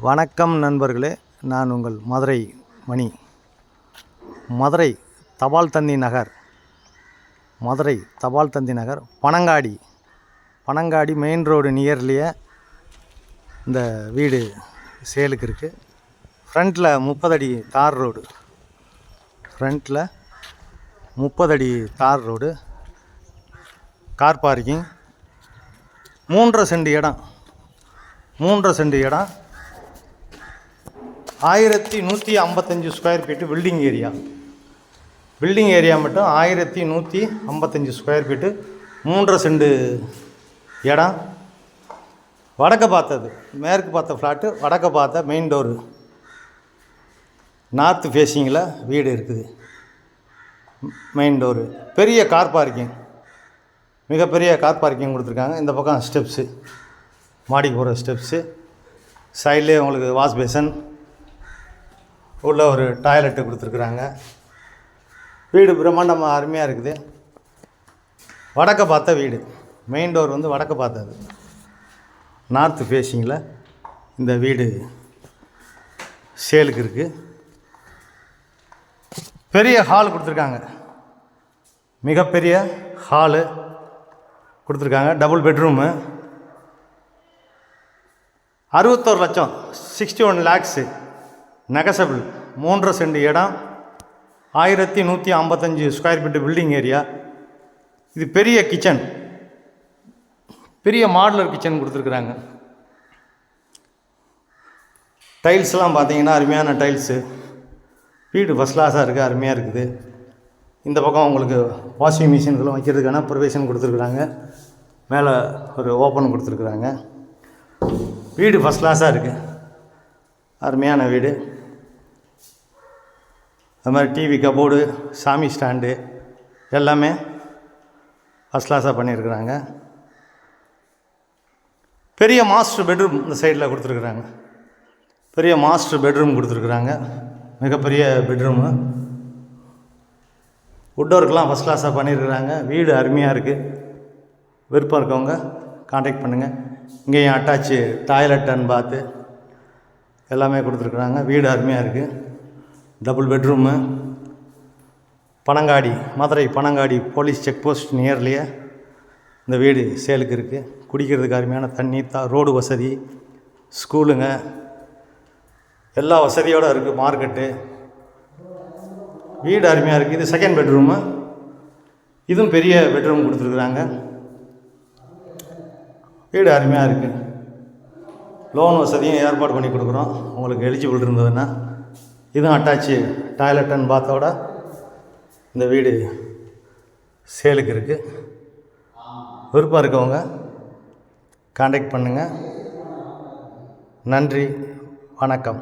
வணக்கம் நண்பர்களே, நான் உங்கள் மதுரை மணி. மதுரை தபால் தந்தி நகர், மதுரை தபால் தந்தி நகர் பனங்காடி மெயின் ரோடு நியர்லியே இந்த வீடு சேலுக்கு இருக்குது. ஃப்ரண்ட்டில் 30 அடி தார் ரோடு, ஃப்ரண்ட்டில் 30 அடி தார் ரோடு, கார் பார்க்கிங், 3.5 சென்ட் இடம், 3.5 சென்ட் இடம், 1155 ஸ்கொயர் ஃபீட்டு பில்டிங் ஏரியா மட்டும் 1155 ஸ்கொயர் ஃபீட்டு, 3.5 சென்ட் இடம். வடக்க பார்த்தது, மேற்கு பார்த்த ஃப்ளாட்டு, வடக்க பார்த்த மெயின் டோரு, நார்த்து ஃபேஸிங்கில் வீடு இருக்குது. மெயின் டோரு, பெரிய கார் பார்க்கிங், மிகப்பெரிய கார் பார்க்கிங் கொடுத்துருக்காங்க. இந்த பக்கம் ஸ்டெப்ஸு, மாடிக்கு போகிற ஸ்டெப்ஸு, சைட்லேயே உங்களுக்கு வாஷ் பேசன், உள்ள ஒரு டாய்லெட்டு கொடுத்துருக்குறாங்க. வீடு பிரம்மாண்டமாக அருமையாக இருக்குது. வடக்க பார்த்த வீடு, மெயின் டோர் வந்து வடக்க பார்த்தது, நார்த்து ஃபேஸிங்கில் இந்த வீடு சேலுக்கு இருக்குது. பெரிய ஹால் கொடுத்துருக்காங்க, மிகப்பெரிய ஹாலு கொடுத்துருக்காங்க. டபுள் பெட்ரூமு, 61 லட்சம், 61 லேக்ஸு நெகசபிள். 3.5 சென்ட் இடம், 1155 ஸ்கொயர் ஃபீட்டு பில்டிங் ஏரியா. இது பெரிய கிச்சன், பெரிய மாடுலர் கிச்சன் கொடுத்துருக்குறாங்க. டைல்ஸ்லாம் பார்த்தீங்கன்னா அருமையான டைல்ஸு. வீடு ஃபஸ்ட் கிளாஸாக இருக்குது, அருமையாக இருக்குது. இந்த பக்கம் உங்களுக்கு வாஷிங் மிஷின் இதெல்லாம் வைக்கிறதுக்கான ப்ரொவிஷன் கொடுத்துருக்குறாங்க. மேலே ஒரு ஓப்பன் கொடுத்துருக்குறாங்க. வீடு ஃபஸ்ட் கிளாஸாக இருக்குது, அருமையான வீடு. அது மாதிரி டிவி, கபோர்டு, சாமி ஸ்டாண்டு எல்லாமே ஃபஸ்ட் கிளாஸாக பண்ணியிருக்கிறாங்க. பெரிய மாஸ்டர் பெட்ரூம் இந்த சைடில் கொடுத்துருக்குறாங்க. பெரிய மாஸ்டர் பெட்ரூம் கொடுத்துருக்குறாங்க, மிகப்பெரிய பெட்ரூமு. வுட் ஒர்க்லாம் ஃபஸ்ட் கிளாஸாக பண்ணியிருக்கிறாங்க. வீடு அருமையாக இருக்குது. விருப்பம் இருக்கவங்க கான்டாக்ட் பண்ணுங்கள். இங்கேயும் அட்டாச்சு டாய்லெட் அண்ட் பாத்து எல்லாமே கொடுத்துருக்குறாங்க. வீடு அருமையாக இருக்குது. Double bedroom, Panangadi, Madurai Panangadi police check post நியர்லியே இந்த வீடு சேலுக்கு இருக்குது. குடிக்கிறதுக்கு அருமையான தண்ணி, ரோடு வசதி, ஸ்கூலுங்க, எல்லா வசதியோடு இருக்குது. மார்க்கெட்டு, வீடு அருமையாக இருக்குது. இது செகண்ட் பெட்ரூமு, இதுவும் பெரிய பெட்ரூம் கொடுத்துருக்குறாங்க. வீடு அருமையாக இருக்குது. லோன் வசதியும் ஏற்பாடு பண்ணி கொடுக்குறோம் உங்களுக்கு எலிஜிபிள் இருந்ததுன்னா. இதுவும் அட்டாச்சு டாய்லெட் அண்ட் பாத்தோட இந்த வீடு சேலுக்கு இருக்குது. விருப்பம் இருக்கவங்க கான்டாக்ட் பண்ணுங்கள். நன்றி, வணக்கம்.